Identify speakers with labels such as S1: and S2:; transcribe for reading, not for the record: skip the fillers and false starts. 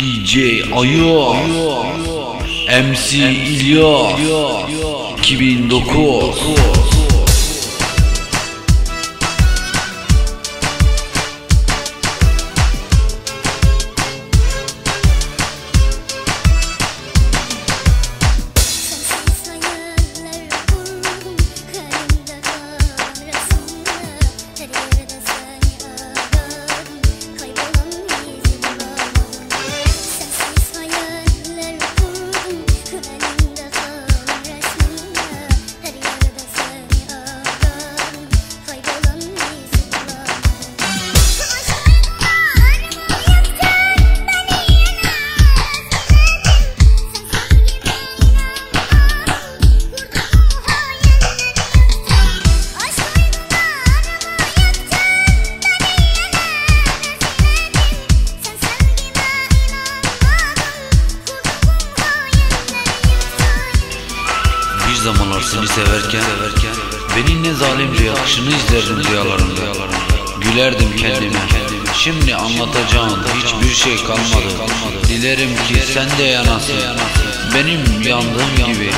S1: DJ Ayo, MC İlya, 2009. Bir zamanlar seni severken beni ne zalimce yakışını izlerdim rüyalarımda. Gülerdim kendime. Şimdi anlatacağın hiçbir şey kalmadı. Dilerim ki sen de yanasın benim yandığım gibi.